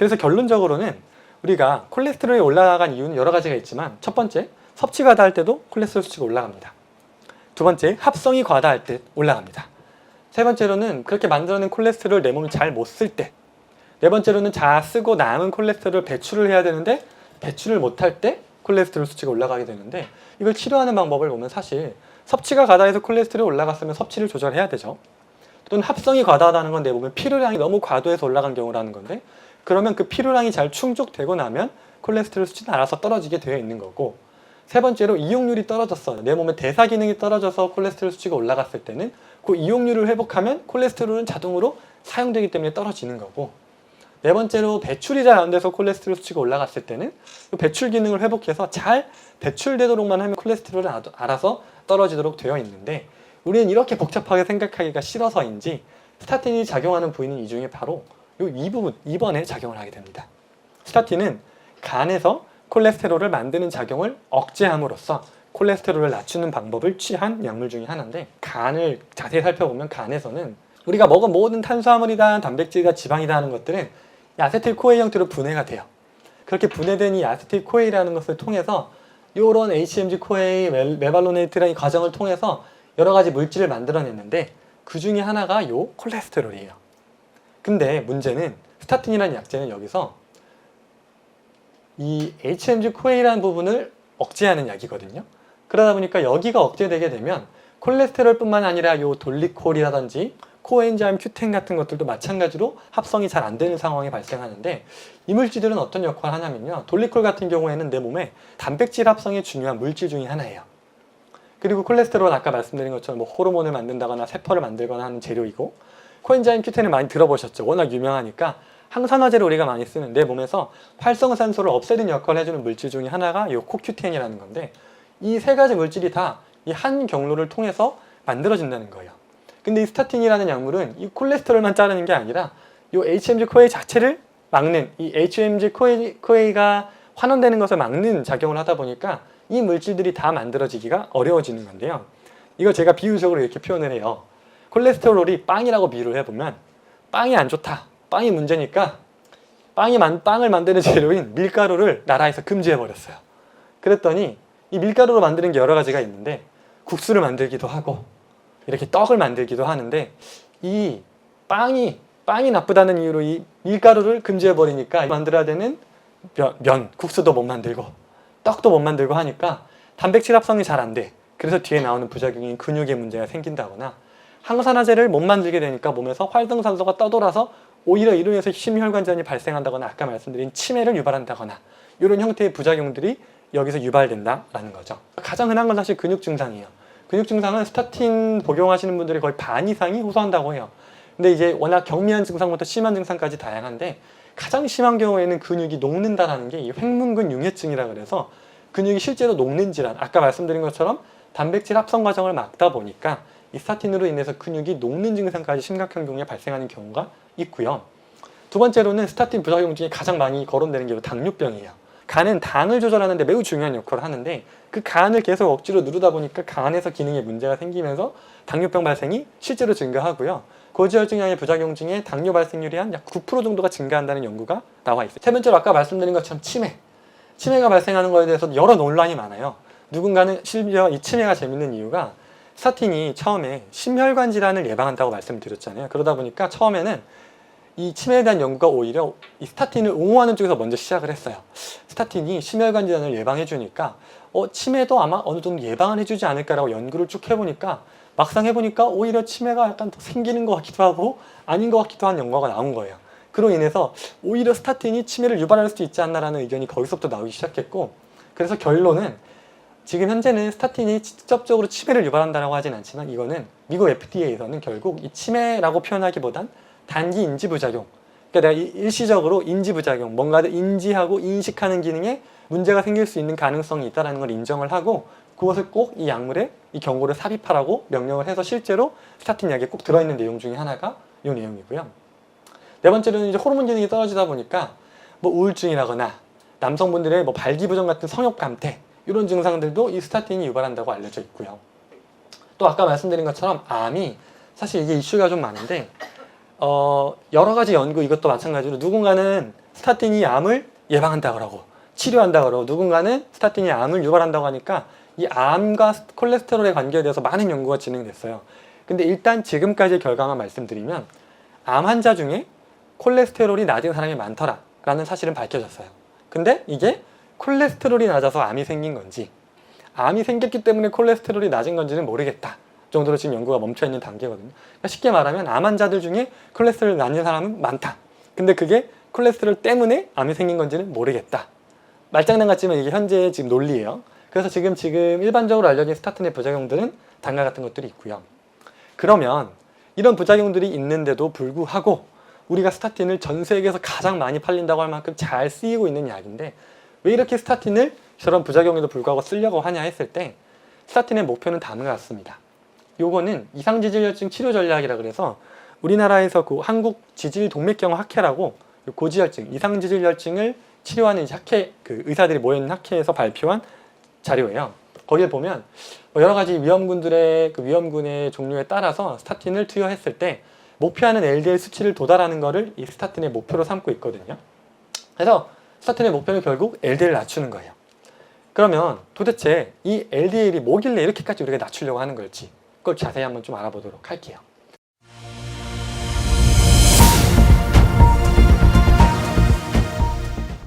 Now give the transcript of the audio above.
그래서 결론적으로는 우리가 콜레스테롤이 올라간 이유는 여러 가지가 있지만, 첫 번째, 섭취 과다할 때도 콜레스테롤 수치가 올라갑니다. 두 번째, 합성이 과다할 때 올라갑니다. 세 번째로는 그렇게 만들어낸 콜레스테롤을 내 몸이 잘 못 쓸 때, 네 번째로는 다 쓰고 남은 콜레스테롤을 배출을 해야 되는데 배출을 못할 때 콜레스테롤 수치가 올라가게 되는데, 이걸 치료하는 방법을 보면 사실 섭취가 과다해서 콜레스테롤이 올라갔으면 섭취를 조절해야 되죠. 또는 합성이 과다하다는 건 내 몸에 필요량이 너무 과도해서 올라간 경우라는 건데, 그러면 그 필요량이 잘 충족되고 나면 콜레스테롤 수치는 알아서 떨어지게 되어 있는 거고, 세 번째로 이용률이 떨어졌어, 내 몸의 대사 기능이 떨어져서 콜레스테롤 수치가 올라갔을 때는 그 이용률을 회복하면 콜레스테롤은 자동으로 사용되기 때문에 떨어지는 거고, 네 번째로 배출이 잘 안 돼서 콜레스테롤 수치가 올라갔을 때는 그 배출 기능을 회복해서 잘 배출되도록만 하면 콜레스테롤은 알아서 떨어지도록 되어 있는데, 우리는 이렇게 복잡하게 생각하기가 싫어서인지 스타틴이 작용하는 부위는 이 중에 바로 이 부분, 2번에 작용을 하게 됩니다. 스타틴은 간에서 콜레스테롤을 만드는 작용을 억제함으로써 콜레스테롤을 낮추는 방법을 취한 약물 중에 하나인데, 간을 자세히 살펴보면 간에서는 우리가 먹은 모든 탄수화물이다, 단백질이다, 지방이다 하는 것들은 이 아세틸코에 형태로 분해가 돼요. 그렇게 분해된 이 아세틸코에라는 것을 통해서 이런 HMG-CoA, 메발로네이트라는 과정을 통해서 여러 가지 물질을 만들어냈는데, 그 중에 하나가 요 콜레스테롤이에요. 근데 문제는 스타틴이라는 약제는 여기서 이 HMG-CoA라는 부분을 억제하는 약이거든요. 그러다 보니까 여기가 억제되게 되면 콜레스테롤뿐만 아니라 요 돌리콜이라든지 코엔자임 Q10 같은 것들도 마찬가지로 합성이 잘 안 되는 상황이 발생하는데, 이 물질들은 어떤 역할을 하냐면요, 돌리콜 같은 경우에는 내 몸에 단백질 합성에 중요한 물질 중에 하나예요. 그리고 콜레스테롤은 아까 말씀드린 것처럼 뭐 호르몬을 만든다거나 세포를 만들거나 하는 재료이고, 코엔자임 Q10을 많이 들어보셨죠? 워낙 유명하니까 항산화제를 우리가 많이 쓰는 내 몸에서 활성산소를 없애는 역할을 해주는 물질 중에 하나가 이 CoQ10이라는 건데, 이 세 가지 물질이 다 이 한 경로를 통해서 만들어진다는 거예요. 근데 이 스타틴이라는 약물은 이 콜레스테롤만 자르는 게 아니라 이 HMG-CoA 자체를 막는, 이 HMG-CoA가 환원되는 것을 막는 작용을 하다 보니까 이 물질들이 다 만들어지기가 어려워지는 건데요. 이거 제가 비유적으로 이렇게 표현을 해요. 콜레스테롤이 빵이라고 비유를 해보면, 빵이 안 좋다, 빵이 문제니까 빵을 만드는 재료인 밀가루를 나라에서 금지해버렸어요. 그랬더니 이 밀가루로 만드는 게 여러 가지가 있는데, 국수를 만들기도 하고 이렇게 떡을 만들기도 하는데, 이 빵이 나쁘다는 이유로 이 밀가루를 금지해버리니까 만들어야 되는 국수도 못 만들고 떡도 못 만들고 하니까 단백질 합성이 잘 안 돼. 그래서 뒤에 나오는 부작용인 근육에 문제가 생긴다거나, 항산화제를 못 만들게 되니까 몸에서 활성산소가 떠돌아서 오히려 이로 인해서 심혈관질환이 발생한다거나, 아까 말씀드린 치매를 유발한다거나, 이런 형태의 부작용들이 여기서 유발된다라는 거죠. 가장 흔한 건 사실 근육 증상이에요. 근육 증상은 스타틴 복용하시는 분들이 거의 반 이상이 호소한다고 해요. 근데 이제 워낙 경미한 증상부터 심한 증상까지 다양한데, 가장 심한 경우에는 근육이 녹는다라는 게 이 횡문근 융해증이라 그래서 근육이 실제로 녹는 질환, 아까 말씀드린 것처럼 단백질 합성 과정을 막다 보니까 이 스타틴으로 인해서 근육이 녹는 증상까지 심각한 경우에 발생하는 경우가 있고요. 두 번째로는 스타틴 부작용 중에 가장 많이 거론되는 게 당뇨병이에요. 간은 당을 조절하는 데 매우 중요한 역할을 하는데, 그 간을 계속 억지로 누르다 보니까 간에서 기능에 문제가 생기면서 당뇨병 발생이 실제로 증가하고요. 고지혈증량의 부작용 중에 당뇨 발생률이 한 약 9% 정도가 증가한다는 연구가 나와 있어요. 세 번째로 아까 말씀드린 것처럼 치매가 발생하는 것에 대해서 여러 논란이 많아요. 누군가는 심지어 이 치매가 재밌는 이유가, 스타틴이 처음에 심혈관 질환을 예방한다고 말씀드렸잖아요. 그러다 보니까 처음에는 이 치매에 대한 연구가 오히려 이 스타틴을 옹호하는 쪽에서 먼저 시작을 했어요. 스타틴이 심혈관 질환을 예방해 주니까 치매도 아마 어느 정도 예방을 해주지 않을까라고 연구를 쭉 해보니까, 막상 해보니까 오히려 치매가 약간 더 생기는 것 같기도 하고 아닌 것 같기도 한 연구가 나온 거예요. 그로 인해서 오히려 스타틴이 치매를 유발할 수도 있지 않나라는 의견이 거기서부터 나오기 시작했고, 그래서 결론은 지금 현재는 스타틴이 직접적으로 치매를 유발한다고 하진 않지만, 이거는 미국 FDA에서는 결국 이 치매라고 표현하기보단 단기 인지부작용, 그러니까 내가 일시적으로 인지부작용, 뭔가를 인지하고 인식하는 기능에 문제가 생길 수 있는 가능성이 있다는 걸 인정을 하고, 그것을 꼭 이 약물에 이 경고를 삽입하라고 명령을 해서 실제로 스타틴 약에 꼭 들어있는 내용 중에 하나가 이 내용이고요. 네 번째로는 이제 호르몬 기능이 떨어지다 보니까 뭐 우울증이라거나 남성분들의 뭐 발기부전 같은 성욕 감퇴, 이런 증상들도 이 스타틴이 유발한다고 알려져 있고요. 또 아까 말씀드린 것처럼 암이 사실 이게 이슈가 좀 많은데, 여러 가지 연구, 이것도 마찬가지로 누군가는 스타틴이 암을 예방한다 그러고 치료한다 그러고 누군가는 스타틴이 암을 유발한다고 하니까 이 암과 콜레스테롤의 관계에 대해서 많은 연구가 진행됐어요. 근데 일단 지금까지의 결과만 말씀드리면 암 환자 중에 콜레스테롤이 낮은 사람이 많더라 라는 사실은 밝혀졌어요. 근데 이게 콜레스테롤이 낮아서 암이 생긴 건지 암이 생겼기 때문에 콜레스테롤이 낮은 건지는 모르겠다 정도로 지금 연구가 멈춰있는 단계거든요. 그러니까 쉽게 말하면 암 환자들 중에 콜레스테롤이 낮은 사람은 많다. 근데 그게 콜레스테롤 때문에 암이 생긴 건지는 모르겠다. 말장난 같지만 이게 현재의 지금 논리예요. 그래서 지금 일반적으로 알려진 스타틴의 부작용들은 다음과 같은 것들이 있고요. 그러면 이런 부작용들이 있는데도 불구하고 우리가 스타틴을 전 세계에서 가장 많이 팔린다고 할 만큼 잘 쓰이고 있는 약인데 왜 이렇게 스타틴을 저런 부작용에도 불구하고 쓰려고 하냐 했을 때 스타틴의 목표는 다음과 같습니다. 요거는 이상지질혈증 치료 전략이라 그래서 우리나라에서 그 한국지질동맥경화학회라고 고지혈증, 이상지질혈증을 치료하는 학회, 그 의사들이 모여있는 학회에서 발표한 자료예요. 거기에 보면 여러 가지 위험군들의 그 위험군의 종류에 따라서 스타틴을 투여했을 때 목표하는 LDL 수치를 도달하는 것을 이 스타틴의 목표로 삼고 있거든요. 그래서 스타틴의 목표는 결국 LDL을 낮추는 거예요. 그러면 도대체 이 LDL이 뭐길래 이렇게까지 우리가 낮추려고 하는 걸지 그걸 자세히 한번 좀 알아보도록 할게요.